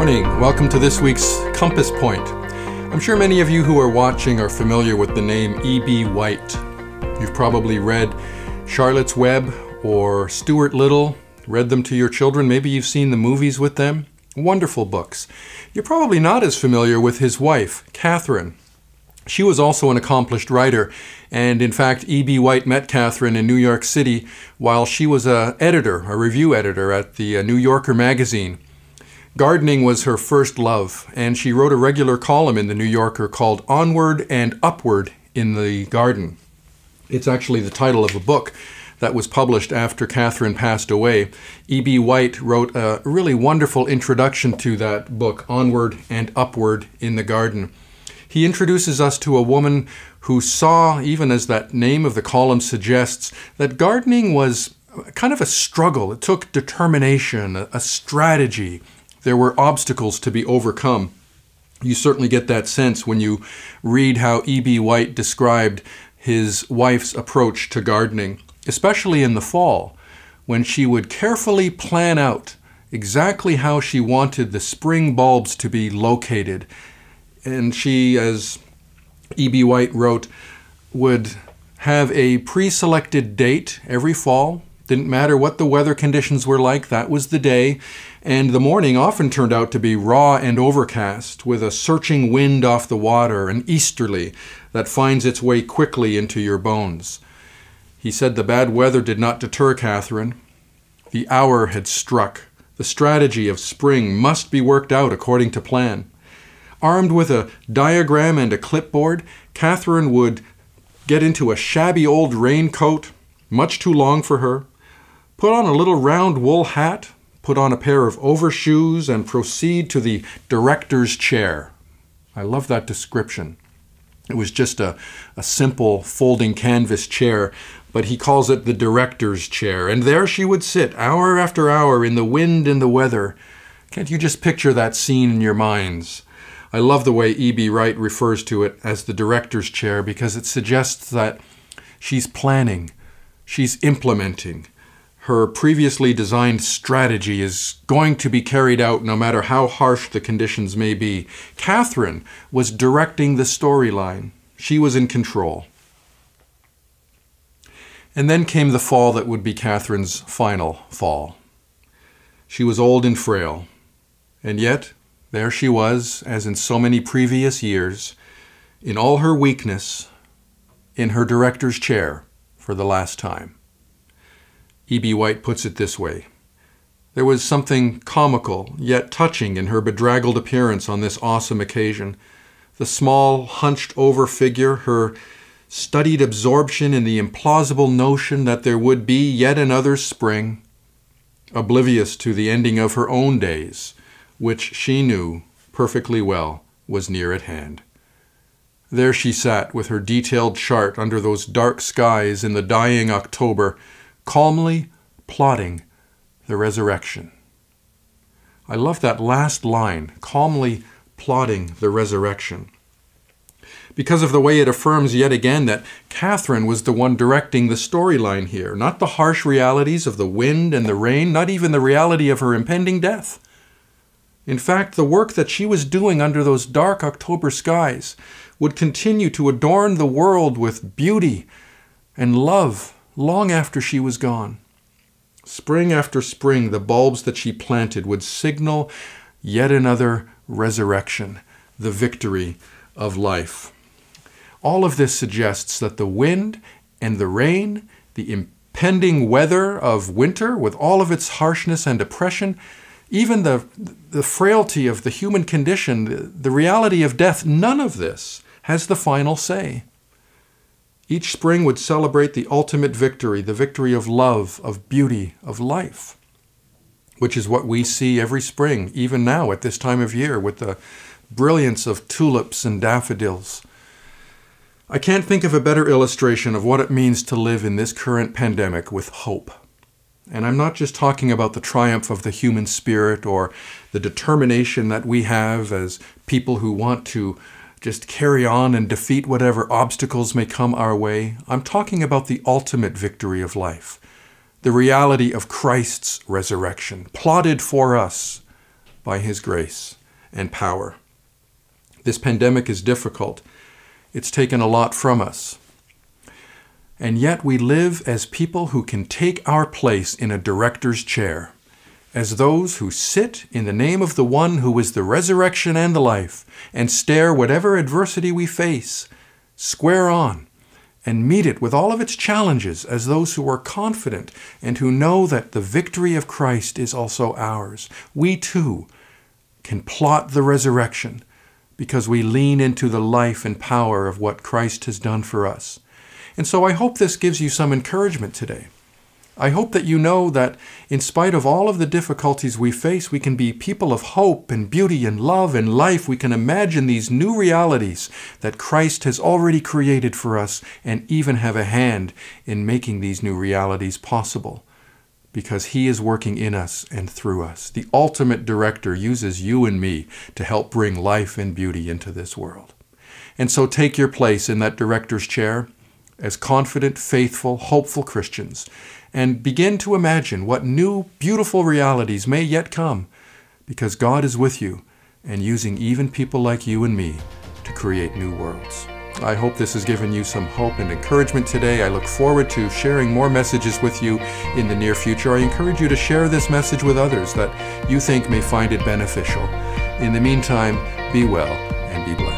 morning. Welcome to this week's Compass Point. I'm sure many of you who are watching are familiar with the name E.B. White. You've probably read Charlotte's Web or Stuart Little, read them to your children. Maybe you've seen the movies with them. Wonderful books. You're probably not as familiar with his wife, Catherine. She was also an accomplished writer, and in fact, E.B. White met Catherine in New York City while she was a review editor at the New Yorker magazine. Gardening was her first love, and she wrote a regular column in the New Yorker called Onward and Upward in the Garden. It's actually the title of a book that was published after Catherine passed away. E.B. White wrote a really wonderful introduction to that book, Onward and Upward in the Garden. He introduces us to a woman who saw, even as that name of the column suggests, that gardening was kind of a struggle. It took determination, a strategy. There were obstacles to be overcome. You certainly get that sense when you read how E.B. White described his wife's approach to gardening, especially in the fall, when she would carefully plan out exactly how she wanted the spring bulbs to be located. And she, as E.B. White wrote, would have a pre-selected date every fall. Didn't matter what the weather conditions were like, that was the day. And the morning often turned out to be raw and overcast, with a searching wind off the water, an easterly that finds its way quickly into your bones. He said the bad weather did not deter Catherine. The hour had struck. The strategy of spring must be worked out according to plan. Armed with a diagram and a clipboard, Catherine would get into a shabby old raincoat, much too long for her, put on a little round wool hat, put on a pair of overshoes, and proceed to the director's chair. I love that description. It was just a simple folding canvas chair, but he calls it the director's chair. And there she would sit, hour after hour, in the wind and the weather. Can't you just picture that scene in your minds? I love the way E.B. White refers to it as the director's chair because it suggests that she's planning, she's implementing. Her previously designed strategy is going to be carried out no matter how harsh the conditions may be. Catherine was directing the storyline. She was in control. And then came the fall that would be Catherine's final fall. She was old and frail, and yet there she was, as in so many previous years, in all her weakness, in her director's chair for the last time. E.B. White puts it this way: there was something comical yet touching in her bedraggled appearance on this awesome occasion. The small, hunched-over figure, her studied absorption in the implausible notion that there would be yet another spring, oblivious to the ending of her own days, which she knew perfectly well was near at hand. There she sat with her detailed chart under those dark skies in the dying October, calmly plotting the resurrection. I love that last line, calmly plotting the resurrection, because of the way it affirms yet again that Catherine was the one directing the storyline here, not the harsh realities of the wind and the rain, not even the reality of her impending death. In fact, the work that she was doing under those dark October skies would continue to adorn the world with beauty and love long after she was gone. Spring after spring, the bulbs that she planted would signal yet another resurrection, the victory of life. All of this suggests that the wind and the rain, the impending weather of winter with all of its harshness and oppression, even the frailty of the human condition, the reality of death, none of this has the final say. Each spring would celebrate the ultimate victory, the victory of love, of beauty, of life, which is what we see every spring, even now at this time of year, with the brilliance of tulips and daffodils. I can't think of a better illustration of what it means to live in this current pandemic with hope. And I'm not just talking about the triumph of the human spirit or the determination that we have as people who want to just carry on and defeat whatever obstacles may come our way. I'm talking about the ultimate victory of life, the reality of Christ's resurrection, plotted for us by His grace and power. This pandemic is difficult. It's taken a lot from us. And yet we live as people who can take our place in a director's chair, as those who sit in the name of the one who is the resurrection and the life, and stare whatever adversity we face square on, and meet it with all of its challenges as those who are confident and who know that the victory of Christ is also ours. We too can plot the resurrection because we lean into the life and power of what Christ has done for us. And so I hope this gives you some encouragement today. I hope that you know that in spite of all of the difficulties we face, we can be people of hope and beauty and love and life. We can imagine these new realities that Christ has already created for us and even have a hand in making these new realities possible because He is working in us and through us. The ultimate director uses you and me to help bring life and beauty into this world. And so take your place in that director's chair as confident, faithful, hopeful Christians, and begin to imagine what new, beautiful realities may yet come, because God is with you and using even people like you and me to create new worlds. I hope this has given you some hope and encouragement today. I look forward to sharing more messages with you in the near future. I encourage you to share this message with others that you think may find it beneficial. In the meantime, be well and be blessed.